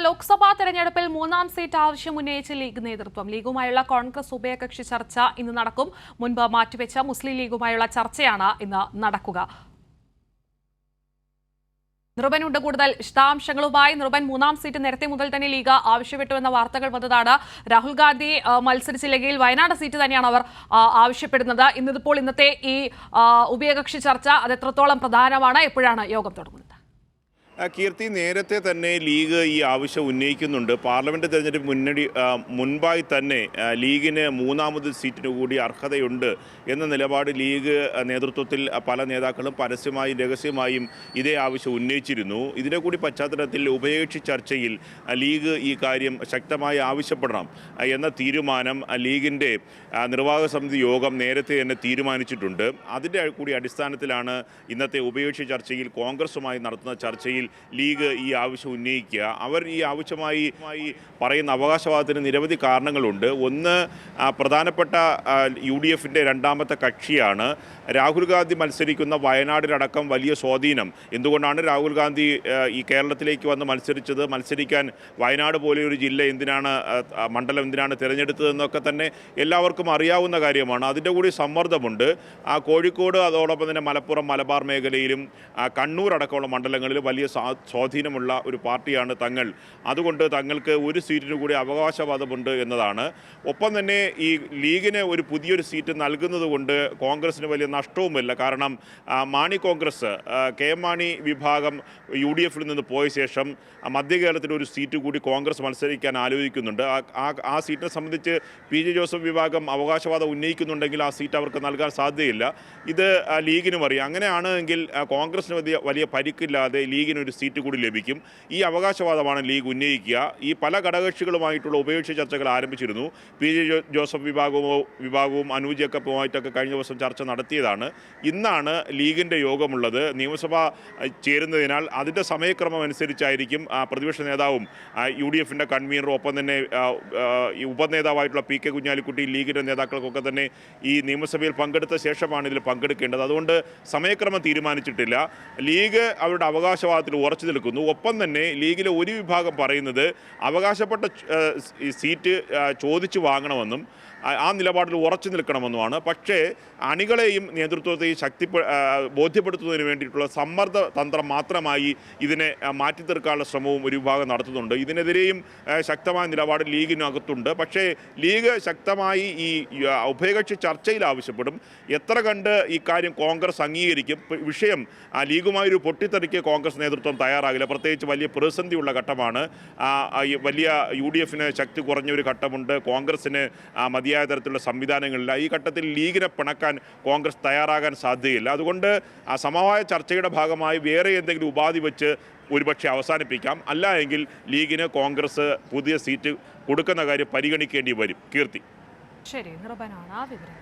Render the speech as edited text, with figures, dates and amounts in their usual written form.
ലോക്സഭാ തെരഞ്ഞെടുപ്പിൽ മൂന്നാം സീറ്റ് ആവശ്യം ഉന്നയിച്ച് ലീഗ് നേതൃത്വം. ലീഗുമായുള്ള കോൺഗ്രസ് ഉഭയകക്ഷി ചർച്ച ഇന്ന് നടക്കും. മുൻപ് മാറ്റിവെച്ച മുസ്ലിം ലീഗുമായുള്ള ചർച്ചയാണ് ഇന്ന് നടക്കുക. നിർബനുണ്ട് കൂടുതൽ വിശദാംശങ്ങളുമായി. നിർബൻ, മൂന്നാം സീറ്റ് നേരത്തെ മുതൽ തന്നെ ലീഗ് ആവശ്യപ്പെട്ടുവെന്ന വാർത്തകൾ വന്നതാണ്. രാഹുൽ ഗാന്ധി മത്സരിച്ചില്ലെങ്കിൽ വയനാട് സീറ്റ് തന്നെയാണ് അവർ ആവശ്യപ്പെടുന്നത്. ഇന്നത്തെ ഈ ഉഭയകക്ഷി ചർച്ച അത് എത്രത്തോളം പ്രധാനമാണ്? എപ്പോഴാണ് യോഗം തുടങ്ങുന്നത്? കീർത്തി, നേരത്തെ തന്നെ ലീഗ് ഈ ആവശ്യം ഉന്നയിക്കുന്നുണ്ട്. പാർലമെന്റ് തെരഞ്ഞെടുപ്പ് മുൻപായി തന്നെ ലീഗിന് മൂന്നാമത് സീറ്റിന് കൂടി അർഹതയുണ്ട് എന്ന നിലപാട് ലീഗ് നേതൃത്വത്തിൽ പല നേതാക്കളും പരസ്യമായും രഹസ്യമായും ഇതേ ആവശ്യം ഉന്നയിച്ചിരുന്നു. ഇതിൻ്റെ കൂടി പശ്ചാത്തലത്തിൽ ഉഭയകക്ഷി ചർച്ചയിൽ ലീഗ് ഈ കാര്യം ശക്തമായി ആവശ്യപ്പെടണം എന്ന തീരുമാനം ലീഗിൻ്റെ നിർവാഹക സമിതി യോഗം നേരത്തെ തന്നെ തീരുമാനിച്ചിട്ടുണ്ട്. അതിൻ്റെ കൂടി അടിസ്ഥാനത്തിലാണ് ഇന്നത്തെ ഉഭയകക്ഷി ചർച്ചയിൽ കോൺഗ്രസുമായി നടത്തുന്ന ചർച്ചയിൽ ലീഗ് ഈ ആവശ്യം ഉന്നയിക്കുക. അവർ ഈ ആവശ്യമായി പറയുന്ന അവകാശവാദത്തിന് നിരവധി കാരണങ്ങളുണ്ട്. ഒന്ന്, പ്രധാനപ്പെട്ട UDFിൻ്റെ രണ്ടാമത്തെ കക്ഷിയാണ്. രാഹുൽ ഗാന്ധി മത്സരിക്കുന്ന വയനാടിനടക്കം വലിയ സ്വാധീനം. എന്തുകൊണ്ടാണ് രാഹുൽ ഗാന്ധി ഈ കേരളത്തിലേക്ക് വന്ന് മത്സരിക്കാൻ വയനാട് പോലെ ഒരു ജില്ല മണ്ഡലം എന്തിനാണ് തിരഞ്ഞെടുത്തതെന്നൊക്കെ തന്നെ എല്ലാവർക്കും അറിയാവുന്ന കാര്യമാണ്. അതിൻ്റെ കൂടി സമ്മർദ്ദമുണ്ട്. കോഴിക്കോട്, അതോടൊപ്പം തന്നെ മലപ്പുറം, മലബാർ മേഖലയിലും കണ്ണൂർ അടക്കമുള്ള മണ്ഡലങ്ങളിലും വലിയ സ്വാധീനമുള്ള ഒരു പാർട്ടിയാണ് തങ്ങൾ. അതുകൊണ്ട് തങ്ങൾക്ക് ഒരു സീറ്റിന് കൂടി അവകാശവാദമുണ്ട് എന്നതാണ്. ഒപ്പം തന്നെ ഈ ലീഗിന് ഒരു പുതിയൊരു സീറ്റ് നൽകുന്നത് കൊണ്ട് കോൺഗ്രസിന് വലിയ നഷ്ടവുമില്ല. കാരണം മാണി കോൺഗ്രസ്, KM മാണി വിഭാഗം UDFിൽ നിന്ന് പോയ ശേഷം മധ്യ കേരളത്തിൽ ഒരു സീറ്റ് കൂടി കോൺഗ്രസ് മത്സരിക്കാൻ ആലോചിക്കുന്നുണ്ട്. ആ സീറ്റിനെ സംബന്ധിച്ച് PJ ജോസഫ് വിഭാഗം അവകാശവാദം ഉന്നയിക്കുന്നുണ്ടെങ്കിൽ ആ സീറ്റ് അവർക്ക് നൽകാൻ സാധ്യതയില്ല. ഇത് ലീഗിനും അറിയാം. അങ്ങനെയാണെങ്കിൽ കോൺഗ്രസിന് വലിയ പരിക്കില്ലാതെ ലീഗിന് ഒരു സീറ്റ് കൂടി ലഭിക്കും. ഈ അവകാശവാദമാണ് ലീഗ് ഉന്നയിക്കുക. ഈ പല ഘടകകക്ഷികളുമായിട്ടുള്ള ഉഭയകക്ഷി ചർച്ചകൾ ആരംഭിച്ചിരുന്നു. PJ ജോസഫ് വിഭാഗവും അനൂപ് ജേക്കബുമായിട്ടൊക്കെ കഴിഞ്ഞ ദിവസം ചർച്ച നടത്തിയതാണ്. ഇന്നാണ് ലീഗിൻ്റെ യോഗമുള്ളത്. നിയമസഭ ചേരുന്നതിനാൽ അതിൻ്റെ സമയക്രമം അനുസരിച്ചായിരിക്കും പ്രതിപക്ഷ നേതാവും UDFിൻ്റെ കൺവീനറും ഒപ്പം തന്നെ ഈ ഉപനേതാവായിട്ടുള്ള PK കുഞ്ഞാലിക്കുട്ടി, ലീഗിൻ്റെ നേതാക്കൾക്കൊക്കെ തന്നെ ഈ നിയമസഭയിൽ പങ്കെടുത്ത ശേഷമാണ് ഇതിൽ പങ്കെടുക്കേണ്ടത്. അതുകൊണ്ട് സമയക്രമം തീരുമാനിച്ചിട്ടില്ല. ലീഗ് അവരുടെ അവകാശവാദത്തിൽ ഉറച്ചു നിൽക്കുന്നു. ഒപ്പം തന്നെ ലീഗിലെ ഒരു വിഭാഗം പറയുന്നത് അവകാശപ്പെട്ട സീറ്റ് ചോദിച്ചു വാങ്ങണമെന്നും ആ നിലപാടിൽ ഉറച്ചു നിൽക്കണമെന്നുമാണ്. പക്ഷേ അണികളെയും നേതൃത്വത്തെയും ബോധ്യപ്പെടുത്തുന്നതിന് വേണ്ടിയിട്ടുള്ള സമ്മർദ്ദ തന്ത്രം മാത്രമായി ഇതിനെ മാറ്റിത്തീർക്കാനുള്ള ശ്രമവും ഒരു വിഭാഗം നടത്തുന്നുണ്ട്. ഇതിനെതിരെയും ശക്തമായ നിലപാട് ലീഗിനകത്തുണ്ട്. പക്ഷേ ലീഗ് ശക്തമായി ഈ ഉഭയകക്ഷി ചർച്ചയിൽ ആവശ്യപ്പെടും. എത്ര കണ്ട് ഇക്കാര്യം കോൺഗ്രസ് അംഗീകരിക്കും? വിഷയം ലീഗുമായൊരു പൊട്ടിത്തെറിക്ക് കോൺഗ്രസ് നേതൃത്വം തയ്യാറാകില്ല. പ്രത്യേകിച്ച് വലിയ പ്രതിസന്ധിയുള്ള ഘട്ടമാണ്. വലിയ UDFിന് ശക്തി കുറഞ്ഞൊരു ഘട്ടമുണ്ട്. കോൺഗ്രസിന് മതിയായ തരത്തിലുള്ള സംവിധാനങ്ങളില്ല. ഈ ഘട്ടത്തിൽ ലീഗിനെ പിണക്കാൻ കോൺഗ്രസ് തയ്യാറാകാൻ സാധ്യതയില്ല. അതുകൊണ്ട് സമവായ ചർച്ചയുടെ ഭാഗമായി വേറെ എന്തെങ്കിലും ഉപാധി വെച്ച് ഒരുപക്ഷെ അവസാനിപ്പിക്കാം. അല്ല എങ്കിൽ ലീഗിന് കോൺഗ്രസ് പുതിയ സീറ്റ് കൊടുക്കുന്ന കാര്യം പരിഗണിക്കേണ്ടി വരും. കീർത്തി. ശരി, നിർബനാണ് ആ വിവരം.